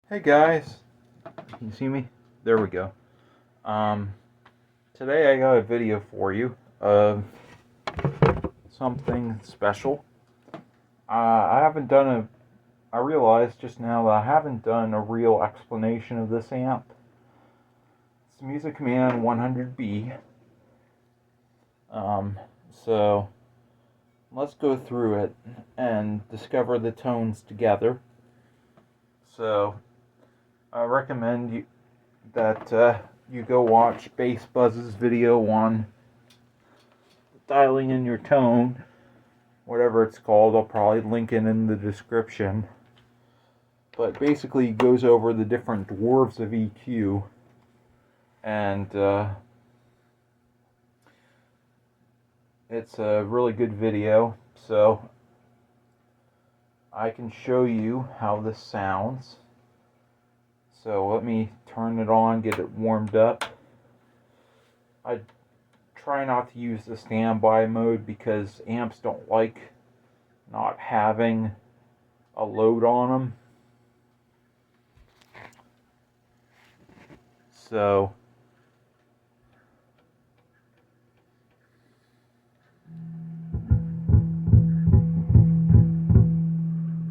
Hey guys, can you see me? There we go. Today I got a video for you of something special. I realized just now that I haven't done a real explanation of this amp. It's MusicMan 100B. So let's go through it and discover the tones together. So I recommend that you go watch Bass Buzz's video on dialing in your tone, whatever it's called. I'll probably link it in the description. But basically, he goes over the different dwarves of EQ, and it's a really good video. So I can show you how this sounds. So let me turn it on, get it warmed up. I try not to use the standby mode because amps don't like not having a load on them. So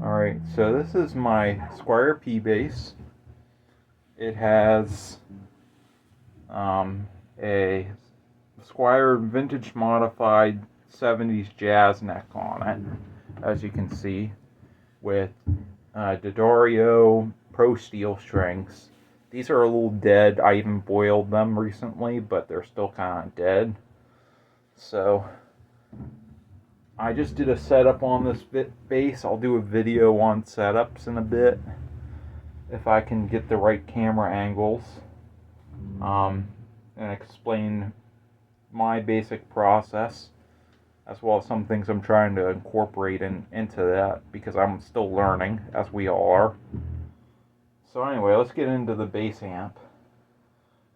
alright, so this is my Squier P bass. It has a Squier vintage modified 70s jazz neck on it, as you can see, with D'Addario Pro Steel strings. These are a little dead. I even boiled them recently, but they're still kind of dead. So I just did a setup on this bass. I'll do a video on setups in a bit if I can get the right camera angles, and explain my basic process, as well as some things I'm trying to incorporate into that, because I'm still learning, as we all are. So anyway, let's get into the bass amp.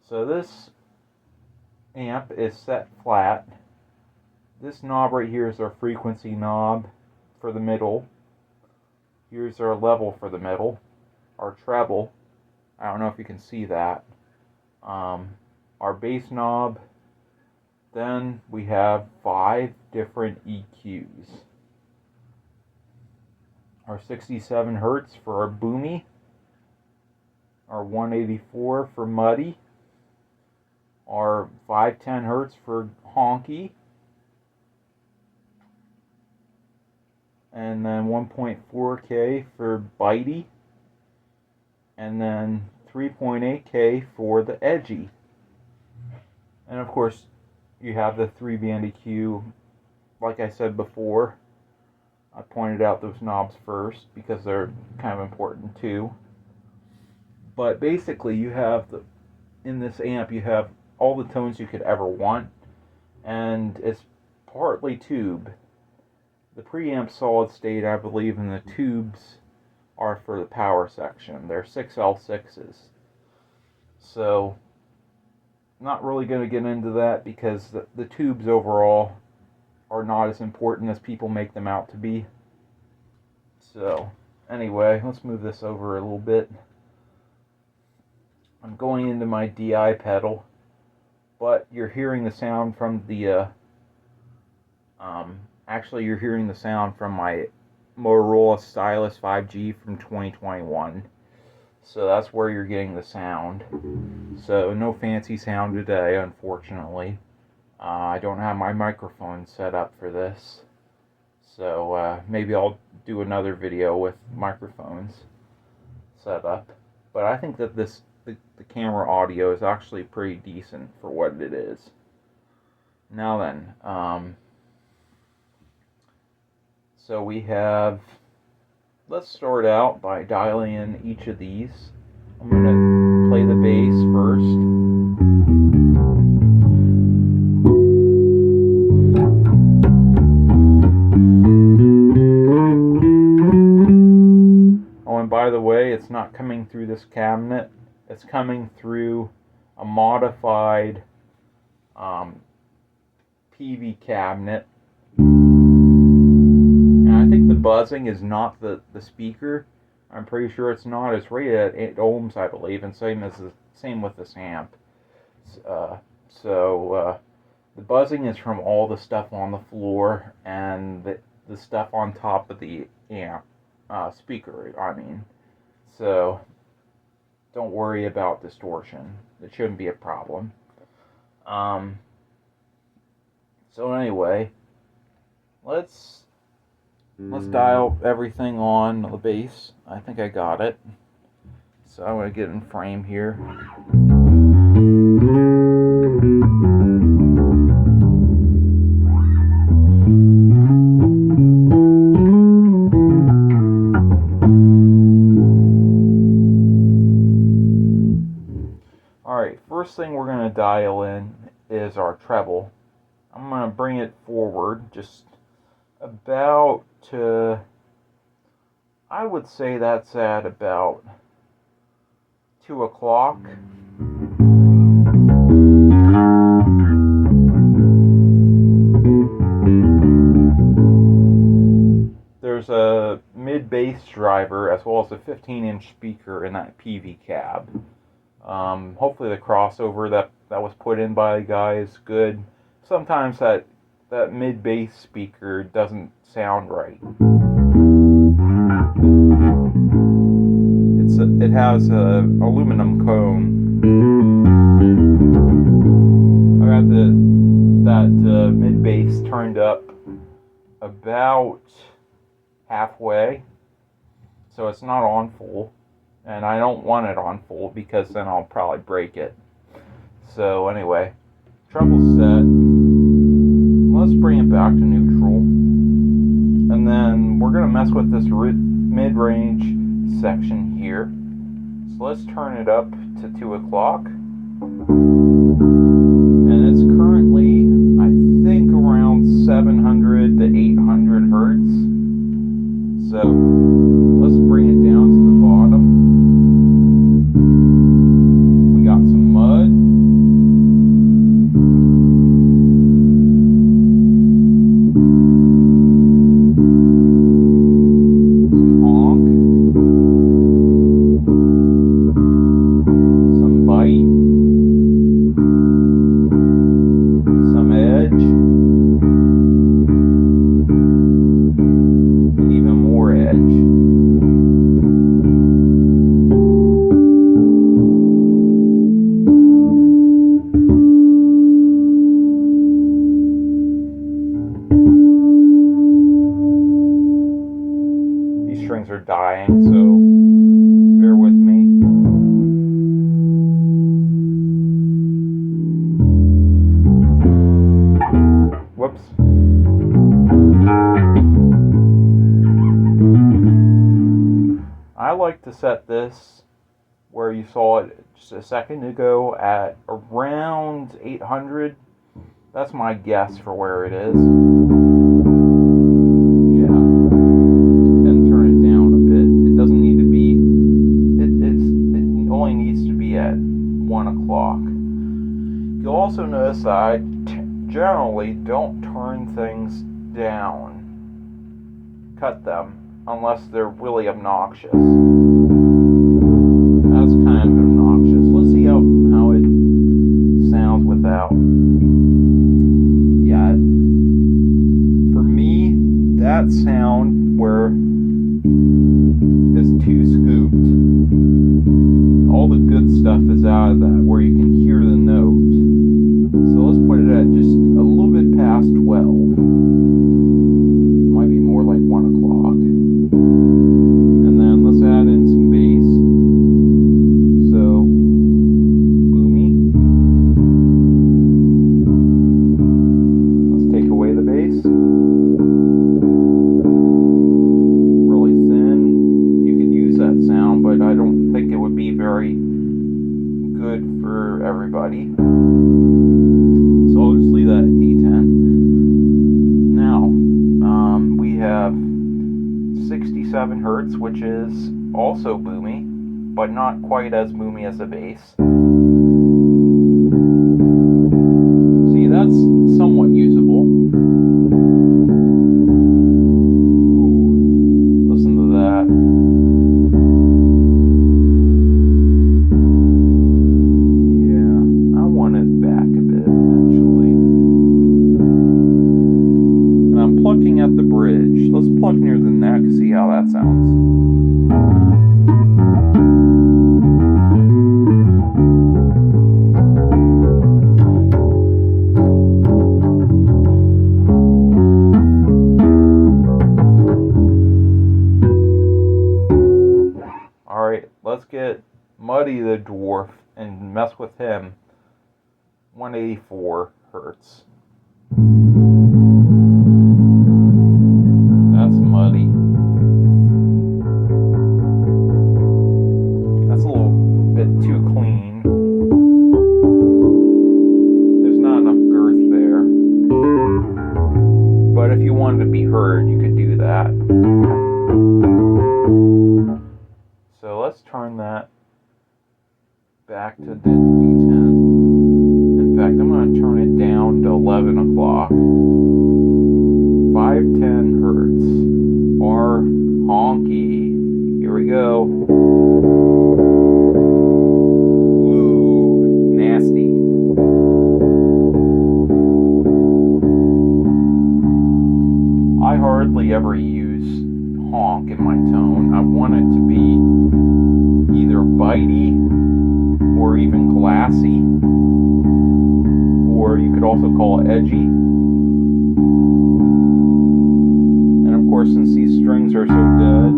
So this amp is set flat. This knob right here is our frequency knob for the middle. Here's our level for the middle. Our treble, I don't know if you can see that. Our bass knob. Then we have 5 different EQs. Our 67 Hertz for our boomy. Our 184 for muddy. Our 510 Hertz for honky. And then 1.4K for bitey. And then 3.8K for the edgy. And of course, you have the 3-band EQ. Like I said before, I pointed out those knobs first because they're kind of important too. But basically, you have in this amp, you have all the tones you could ever want, and it's partly tube. The preamp solid state, I believe, and the tubes are for the power section. They're 6L6s. So, not really going to get into that because the tubes overall are not as important as people make them out to be. So, anyway, let's move this over a little bit. I'm going into my DI pedal, but you're hearing the sound from the actually you're hearing the sound from my Motorola Stylus 5G from 2021. So that's where you're getting the sound. So no fancy sound today, unfortunately. I don't have my microphone set up for this. So maybe I'll do another video with microphones set up. But I think that the camera audio is actually pretty decent for what it is. Now then, so we have, let's start out by dialing in each of these. I'm going to play the bass first. Oh, and by the way, it's not coming through this cabinet. It's coming through a modified PV cabinet. And I think the buzzing is not the speaker. I'm pretty sure it's not. It's rated at 8 ohms, I believe, and same with this amp. The buzzing is from all the stuff on the floor and the stuff on top of the amp speaker. I mean, so don't worry about distortion. It shouldn't be a problem. So anyway, let's dial everything on the bass. I think I got it. So I'm going to get in frame here. Alright, first thing we're going to dial in is our treble. I'm going to bring it forward just about to, I would say that's at about 2 o'clock. There's a mid-bass driver as well as a 15-inch speaker in that PV cab. Hopefully the crossover that was put in by the guy is good. Sometimes that mid-bass speaker doesn't sound right. It has a aluminum cone. I got that mid-bass turned up about halfway, so it's not on full, and I don't want it on full because then I'll probably break it. So anyway, treble's set. Let's bring it back to neutral, and then we're gonna mess with this mid-range section here. So let's turn it up to 2 o'clock, and it's currently, I think, around 700 to 800 hertz. So let's bring it down to the bottom. We got some mud. Strings are dying, so bear with me. Whoops. I like to set this where you saw it just a second ago at around 800. That's my guess for where it is. You'll also notice that I generally don't turn things down, cut them, unless they're really obnoxious. That's kind of obnoxious. Let's see how it sounds without. Yeah, for me, that sound where it's too scooped. All the good stuff is out of that, where you can hear the note. So let's put it at just a little bit past 12. Might be more like 1 o'clock. And then let's add in some bass. So, boomy. Let's take away the bass. Really thin. You could use that sound, but I don't think it would be very good for everybody. So I'll just leave that at D10. Now, we have 67 hertz, which is also boomy, but not quite as boomy as the bass. See, that's somewhat usable. Ooh, listen to that. let's get Muddy the Dwarf and mess with him. 184 hertz. That's Muddy. That's a little bit too clean. There's not enough girth there. But if you wanted to be heard, you could do that. So let's turn that back to the D10. In fact, I'm going to turn it down to 11 o'clock. 510 hertz. Or honky. Here we go. Ooh, nasty. I hardly ever use honk in my tone. I want it to be either bitey or even glassy, or you could also call it edgy. And of course, since these strings are so dead,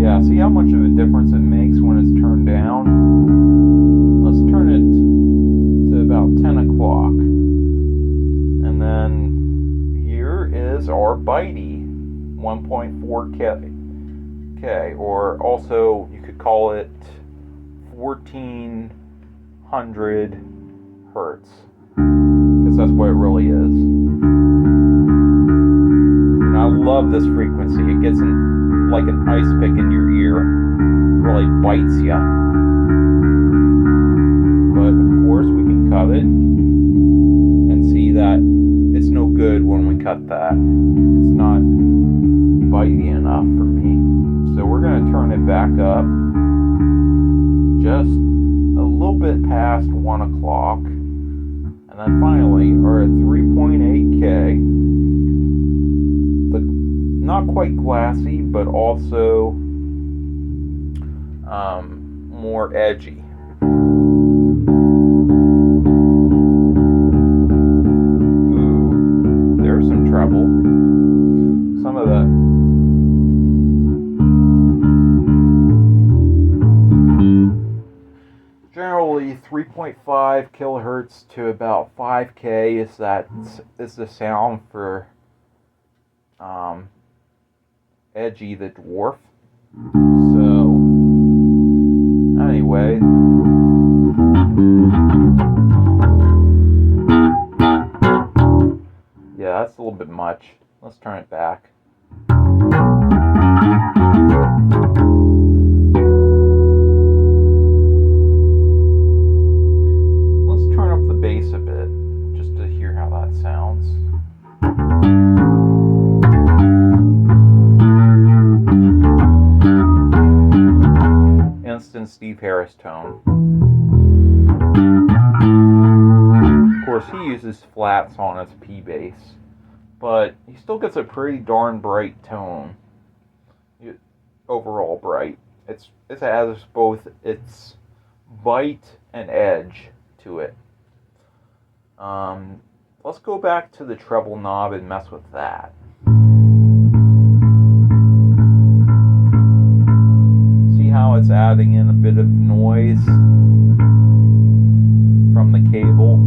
yeah, see how much of a difference it makes when it's turned down? Let's turn it to about 10 o'clock. And then here is our bitey 1.4K. Or also you could call it 1400 hertz, because that's what it really is. And I love this frequency. It gets in like an ice pick in your ear. It really bites ya. But of course we can cut it and see that it's no good when we cut that. It's not bitey enough for me. So we're going to turn it back up just a little bit past 1 o'clock. And then finally, we're at 3.8K. Not quite glassy, but also more edgy. Ooh, there's some treble. Some of the generally 3.5 kilohertz to about 5K is the sound for Edgy the Dwarf. So anyway, yeah, that's a little bit much. Let's turn it back. Bass a bit, just to hear how that sounds. Instant Steve Harris tone. Of course, he uses flats on his P bass, but he still gets a pretty darn bright tone. Overall bright. It has both its bite and edge to it. Let's go back to the treble knob and mess with that. See how it's adding in a bit of noise from the cable?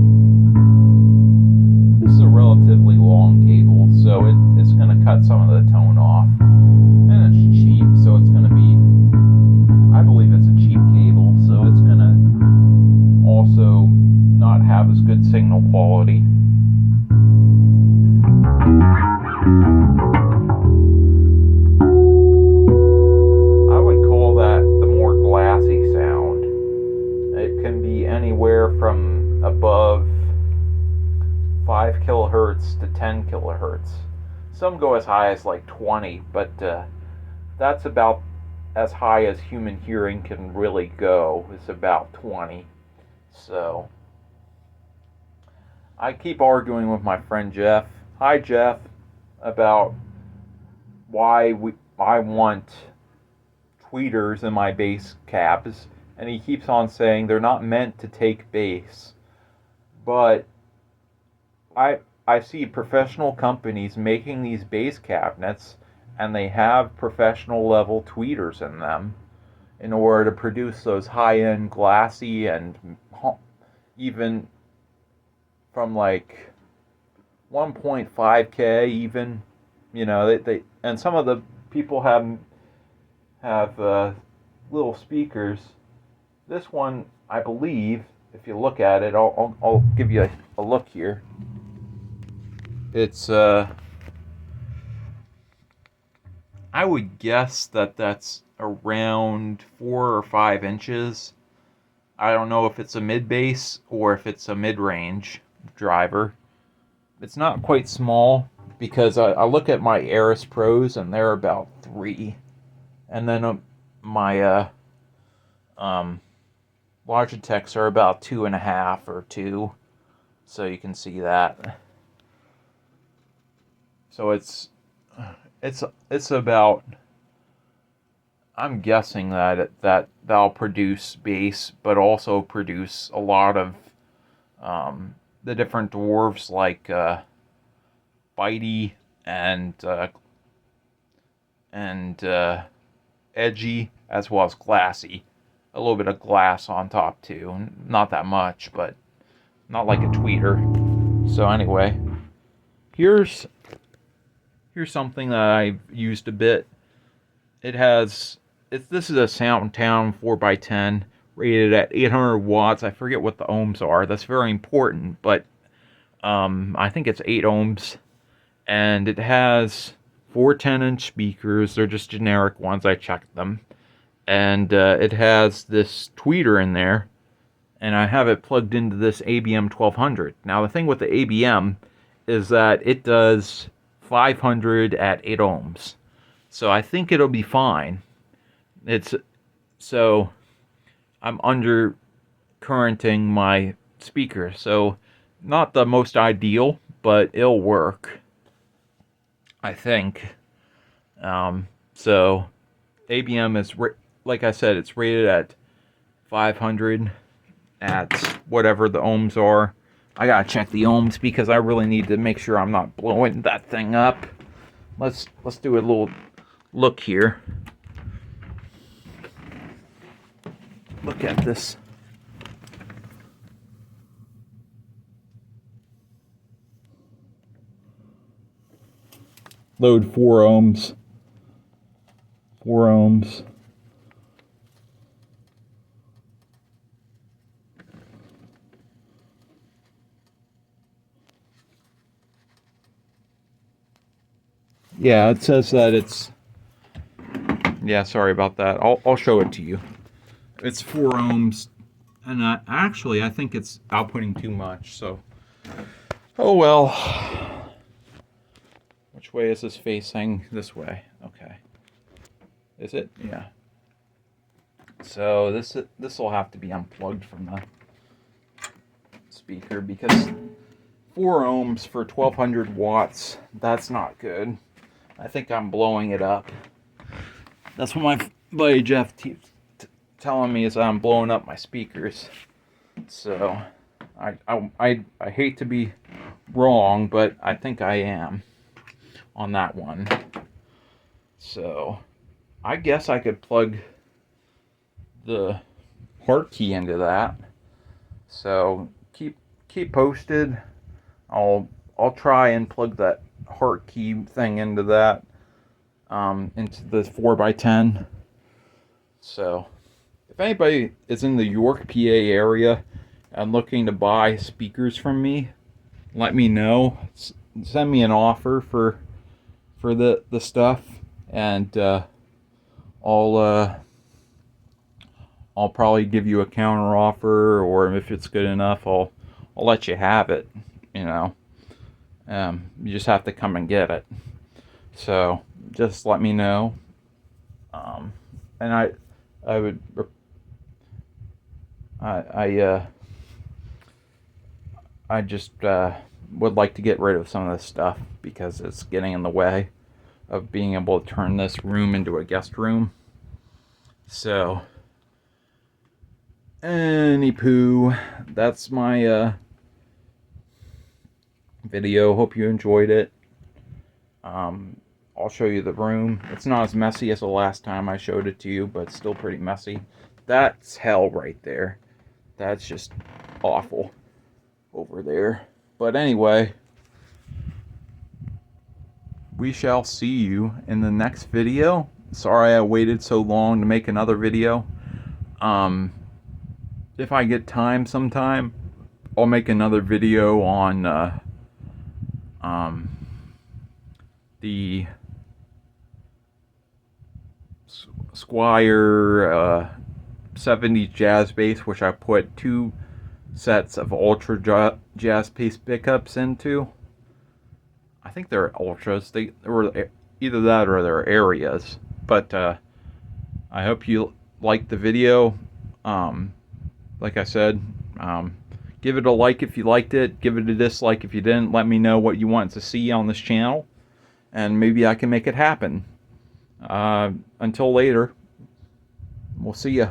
This is a relatively long cable, so it's going to cut some of the tone off. And it's cheap, so it's going to be, I believe it's a cheap cable, so it's going to also not have as good signal quality. I would call that the more glassy sound. It can be anywhere from above 5 kilohertz to 10 kilohertz. Some go as high as like 20, but that's about as high as human hearing can really go. It's about 20. So I keep arguing with my friend Jeff. Hi Jeff, about why I want tweeters in my bass cabs, and he keeps on saying they're not meant to take bass. But I see professional companies making these bass cabinets, and they have professional level tweeters in them. in order to produce those high-end glassy and even from like 1.5K even, you know, they and some of the people have little speakers. This one, I believe, if you look at it, I'll give you a look here. It's I would guess that's around 4 or 5 inches. I don't know if it's a mid-bass or if it's a mid-range driver. It's not quite small because I look at my Aris Pros and they're about 3. And then my Logitechs are about 2.5 or 2. So you can see that. So it's about, I'm guessing that'll produce bass, but also produce a lot of the different dwarves like bitey and edgy, as well as glassy. A little bit of glass on top too. Not that much, but not like a tweeter. So anyway, here's something that I've used a bit. This is a Soundtown 4x10 rated at 800 watts. I forget what the ohms are. That's very important, but I think it's 8 ohms. And it has 4 10-inch speakers. They're just generic ones. I checked them. And it has this tweeter in there. And I have it plugged into this ABM 1200. Now, the thing with the ABM is that it does 500 at 8 ohms. So I think it'll be fine. So I'm undercurrenting my speaker. So not the most ideal, but it'll work, I think. So ABM is, like I said, it's rated at 500 at whatever the ohms are. I gotta check the ohms because I really need to make sure I'm not blowing that thing up. Let's do a little look here. Look at this. Load 4 ohms. 4 ohms. Yeah, it says that it's... Yeah, sorry about that. I'll show it to you. It's 4 ohms, and actually I think it's outputting too much, so... Oh well. Which way is this facing? This way. Okay. Is it? Yeah. So this will have to be unplugged from the speaker because 4 ohms for 1200 watts, that's not good. I think I'm blowing it up. That's what my buddy Jeff keeps telling me, is I'm blowing up my speakers. So I hate to be wrong, but I think I am on that one. So I guess I could plug the heart key into that. So keep posted. I'll try and plug that heart key thing into that, into the 4x10. So if anybody is in the York, PA area and looking to buy speakers from me, let me know. Send me an offer for the stuff, and I'll probably give you a counter offer, or if it's good enough, I'll let you have it. You know, you just have to come and get it. So just let me know. And I would I just would like to get rid of some of this stuff because it's getting in the way of being able to turn this room into a guest room. So anywho, that's my video. Hope you enjoyed it. I'll show you the room. It's not as messy as the last time I showed it to you, but it's still pretty messy. That's hell right there. That's just awful over there. But anyway, we shall see you in the next video. Sorry I waited so long to make another video. If I get time sometime, I'll make another video on the Squier 70s jazz bass, which I put 2 sets of ultra jazz bass pickups into. I think they're ultras. They were either that or they're areas. But I hope you liked the video. Like I said, give it a like if you liked it. Give it a dislike if you didn't. Let me know what you want to see on this channel, and maybe I can make it happen. Until later, we'll see ya.